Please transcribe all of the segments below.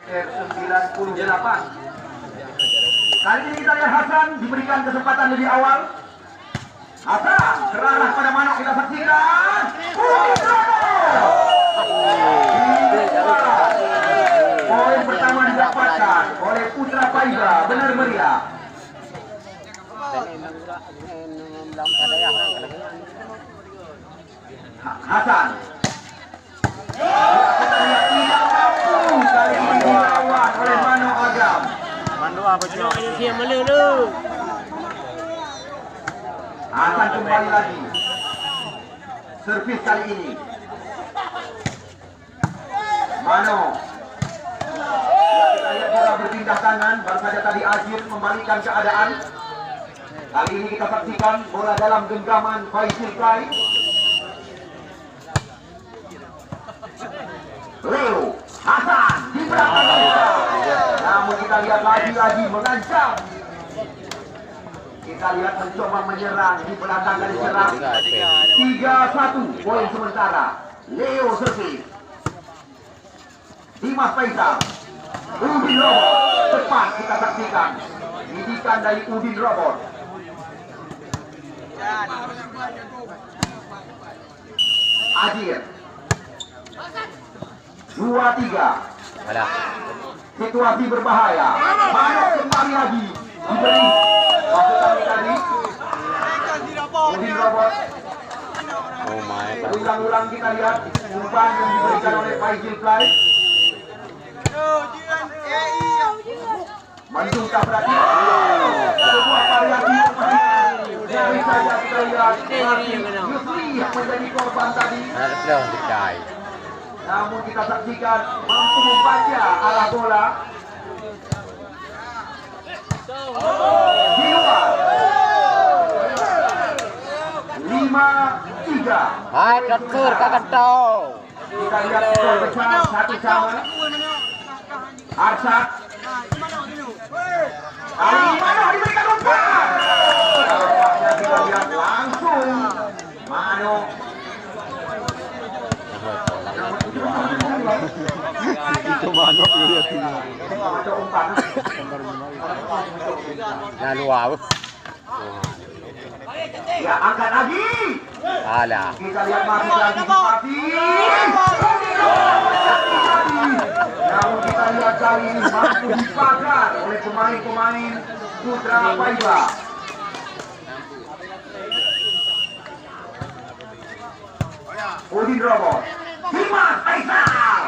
98. Kali ini kita lihat Hasan diberikan kesempatan lebih awal. Hasan terarah pada Manok, kita saksikan. Poin pertama didapatkan oleh Putra Paiba, benar meriah. Hasan tidak mampu kali ini dilawan oleh Manok Agam. Hasan kembali lagi. Servis kali ini. Manok. Kita lihat bola berpindah tangan. Baru saja tadi Ajir membalikan keadaan. Kali ini kita saksikan bola dalam genggaman Faizil Kai. Leo Hasan di belakang kita. Namun kita lihat lagi-lagi mengancam. Kita lihat mencoba menyerang di belakang dari serang. 3-1 poin sementara. Leo servis. Dimas Faisal. Udin Robot. Tepat kita saksikan. Didikan dari Udin Robot. Ajir. 2-3. Situasi berbahaya. Manok kembali lagi. Diberi masukan tadi. Udin Robot. Ulang-ulang kita lihat umpan yang diberikan oleh Faizil Fly. Bandung Tabraki. Sebuah variasi dari saja kita lihat Yusri yang menjadi korban tadi. Namun kita saksikan mampu membaca arah bola. Di luar. 5-3. Hai, dokter kakak tahu. Kita lihat skor besar 1-1. Arsad. Kali ini Manok diberikan umpan. Nampaknya kita lihat langsung Manok. Itu Manok lihat ini. Ada umpan. Nah, luar. Ya, angkat lagi. Alah. Kita lihat masih antisipasi. Namun kita lihat kali ini mampu dipagar oleh pemain-pemain Putra Paiba. Udin Robot. Dimas Faisal.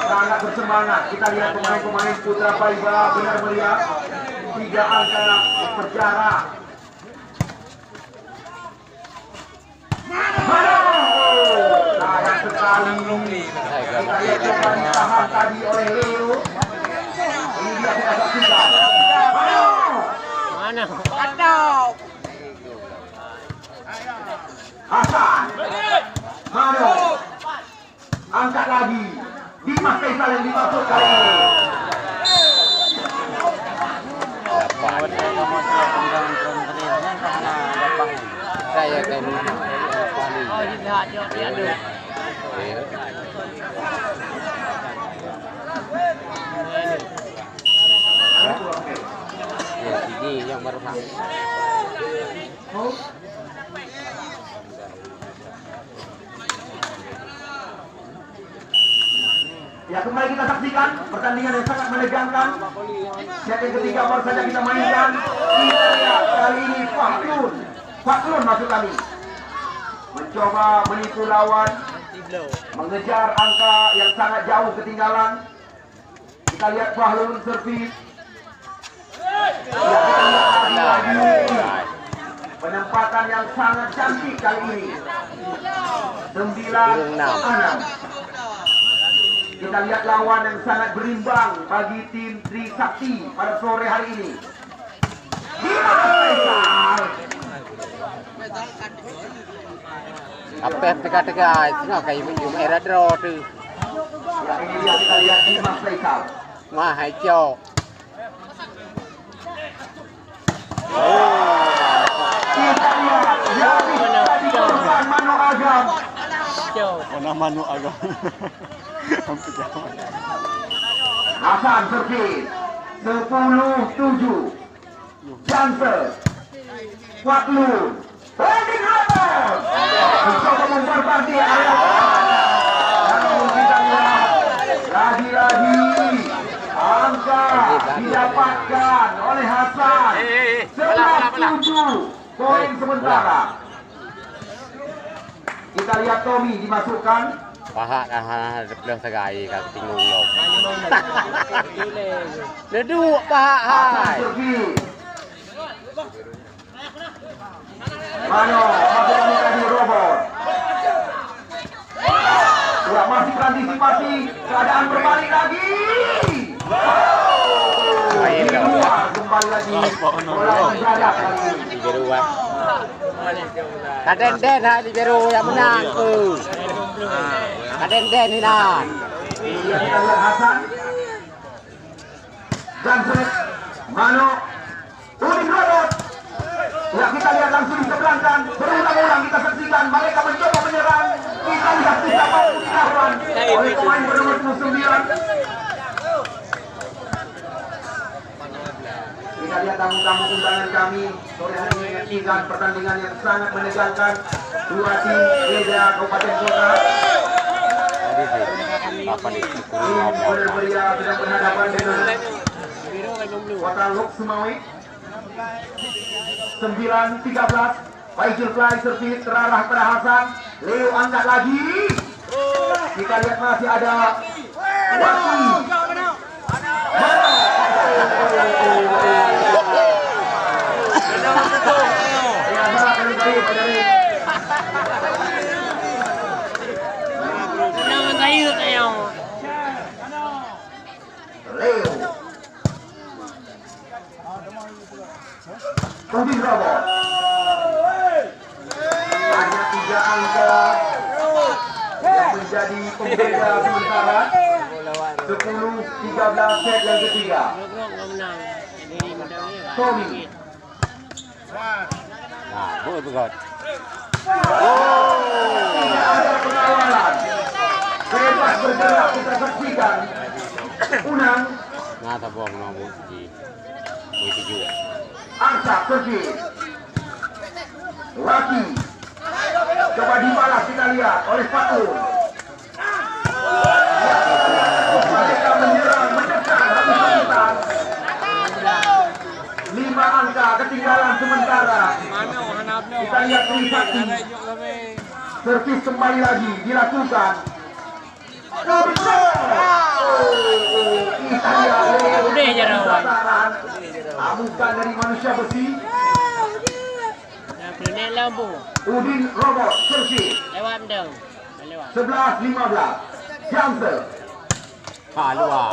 Sangat bersemangat. Kita lihat pemain-pemain Putra Paiba benar meriah. 3 angka berjarak. Sayang sekali. Kita lihat coba ditahan tadi oleh Leo. Ini dia kita saksikan. Mana? Aduh. Hasan. Manok. Angkat lagi. Dimas Faisal yang dimasuk kali ini. Saya kan ini yang berhak. Ya, kembali kita saksikan pertandingan yang sangat menegangkan. Set yang ketiga baru saja kita mainkan. Kita lihat kali ini Faklun masuk kami. Mencoba menipu lawan, mengejar angka yang sangat jauh ketinggalan. Kita lihat Faklun servis. Ya, kita lihat lagi penempatan yang sangat cantik kali ini. 9-6. Kita lihat lawan yang sangat berimbang bagi tim Trisakti pada sore hari ini. Apa teka-teka itu kayak minum air draw tu. Ya, ini dia kita lihat Dimas Faisal. Wah, hijau. Kita lihat yang dikorban Manok Agam. nama nu agak. Hasan servis 10-7. Janser Waklun Heading Robot mencoba memperbarti area namun kita lihat lagi-lagi angka didapatkan oleh Hasan 11-7 poin sementara. Kita lihat Tommy dimasukkan paha dah belah segai kat tinggung lo. Leduk paha hai. Mano masuk tadi Robot. Ya masih antisipasi keadaan berbalik lagi. Main lo. Kembali lagi. Bola mendadak kali ini. Biru ah. Kaden-den ha di biru yang menang tu. Kaden-den ni nah. Kita lihat Hasan. Jansen Mano Heading Robot. Ya, kita lihat langsung diseberangkan. Berulang-ulang kita saksikan mereka mencoba menyerang. Kita lihat tidak mampu dilawan oleh pemain bernomor 9. Kita lihat tamu-tamu undangan kami sore hari ini menyaksikan pertandingan yang sangat menegangkan. Dua tim beda kabupaten kota. Apa ni? Tim Beria sedang berhadapan dengan Kota Lok Sumawi. 9-13. Faizul Fly servis terarah pada Hasan. Leo angkat lagi. Kita lihat masih ada Wati. Leo Heading Robot. Hanya 3 angka yang menjadi pembeda sementara. 10-13 set yang ketiga. Tommy. Nah, boleh begot. Tidak ada pengawalan. Bebas bergerak kita saksikan. Unang. Nah, tak buang nombor di. Boleh tujuh. Angsa servis. Waki. Coba dibalas kita lihat oleh Fatul. Mereka menyerang, menekan habis-habisan. 5 angka ketinggalan sementara. Kita lihat Trisakti. Servis kembali lagi dilakukan. Kita lihat amukan dari manusia besi. Udin Robot servis 11-15. Janser Luar.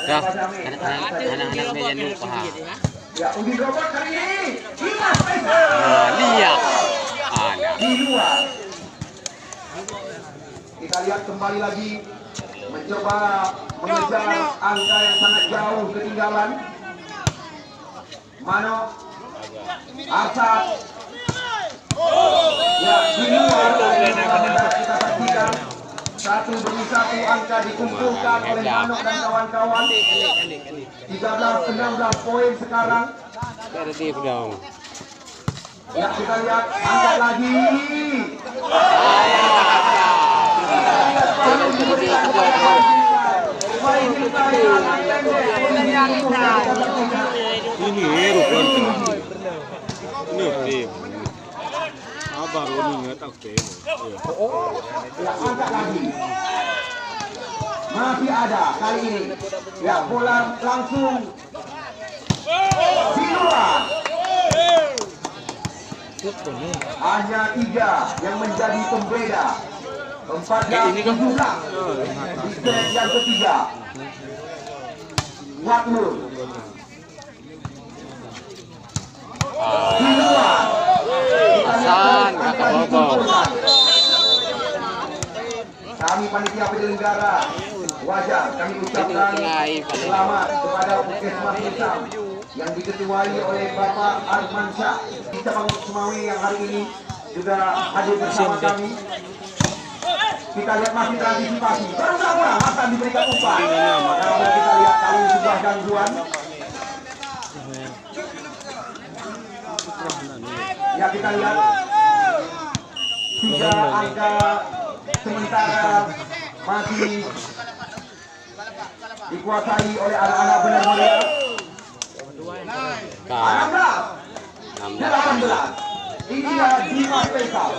Dah, anak-anak meja ni paha. Ya, Udin Robot kali ini Dimas Faisal. Lihat. Ada. Di luar. Kita lihat kembali lagi mencoba mengejar angka yang sangat jauh ketinggalan. Mano Asad. Ya, di luar kita saksikan 1-1 angka dikumpulkan oleh Mano dan kawan-kawan. 13-16 poin sekarang. Ada dia pedang. Ya, kita lihat angkat lagi. Ini rupanya. Ini tim. Abang Roni tak tim. Ya, angkat lagi. Masih ada kali ini. Ya, bola langsung di luar. Hanya 3 yang menjadi pembeda. 14-17 di set yang ketiga. Waklun di luar. Hasan, kakak Bobo. Kami panitia penyelenggara wajar kami ucapkan selamat kepada Puskesmas Nisam yang diketuai oleh Bapak Arman Syah di cabang Semawi yang hari ini juga hadir bersama kami. Kita lihat masih terantisipasi. Baru sama Hasan diberikan umpan. Namun kita lihat kali ini sebuah gangguan. Ya kita lihat 3 angka sementara masih dikuasai oleh anak-anak Benar Meriah. 16, 18. Ini adalah Dimas Faisal.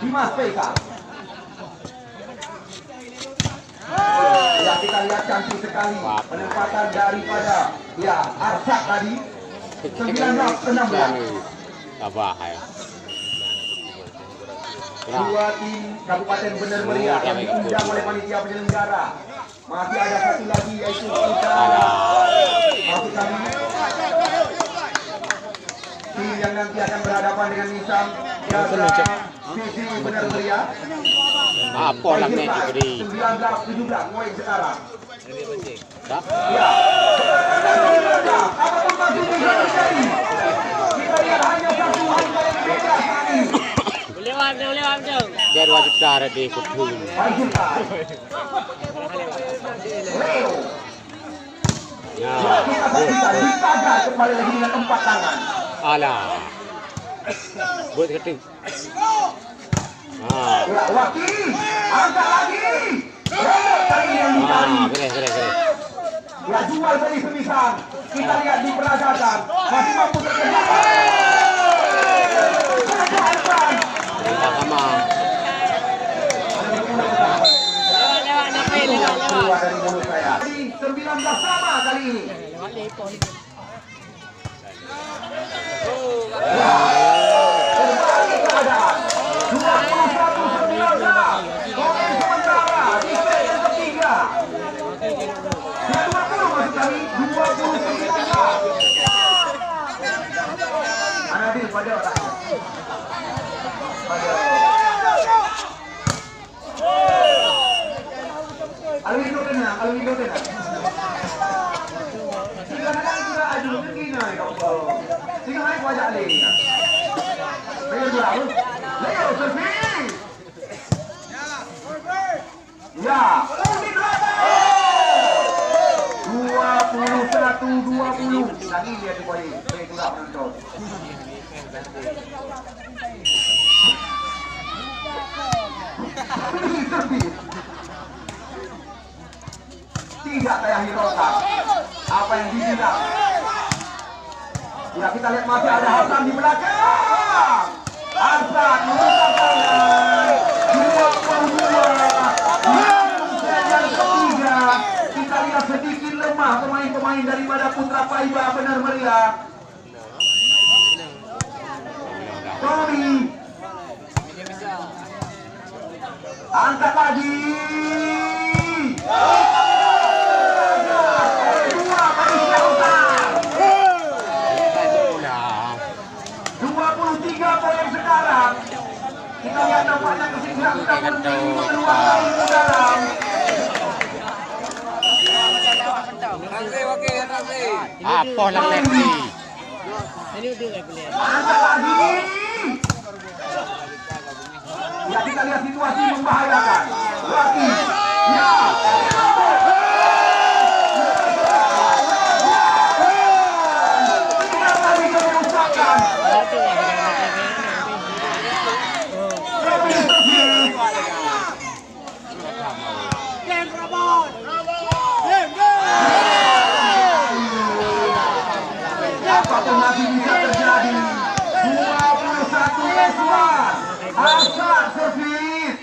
Dimas Faisal. Ya kita lihat cantik sekali penempatan daripada ya Arsak tadi 19-16. Dua tim Kabupaten Benar Meriah yang diundang oleh panitia penyelenggara. Masih ada satu lagi yaitu kita maksud kami tim yang nanti akan berhadapan dengan Nisam Tiaga Visi Benar Meriah. Apa lamnya diberi 19-17 poin sekarang. tak? Ya. Apapun masih bisa terjadi. Kita lihat hanya satu angka yang beda sekali. Dia wajib cara di kebun. Leo. Ya. Kita saksikan dijaga kembali lagi dengan 4 tangan. Alah. Buat keting. Ya, Waki. Angkat lagi. Kali ini yang dicari. Beres. Ya, jual beli semisal. Kita lihat di peradaban. Masih mampu terjadi. Sama. Keluar dari mulut saya. 19 sama kali ini. Berbalik keadaan 21-19. Poin sementara di set yang ketiga. 20 maksud kami 20-19. Anadil pada otaknya. Alwino tenang. Sehingga kadang kita adu begini kau. Sehingga naik wajah Leo. Leo servis. Ya, unik lagi. 21-20. Lagi lihat di poin. Saya juga menonton. Servis. Tidak kayak Hirosa. Apa yang dibilang? Ya kita lihat masih ada Hasan di belakang. Hasan merusak tangan. 22. Yang ketiga kita lihat sedikit lemah pemain-pemain daripada Putra Paiba Benar Meriah. Tommy angkat lagi. 23 poin sekarang. Kita lihat nampaknya kesinggah sudah menerima keluar dari dalam. Apa lamnya? Angkat lagi. Ya kita lihat situasi membahayakan. Lagi. Ya. Tidak lagi kerusakan. Apapun masih bisa terjadi. 21-21. Arsak servis.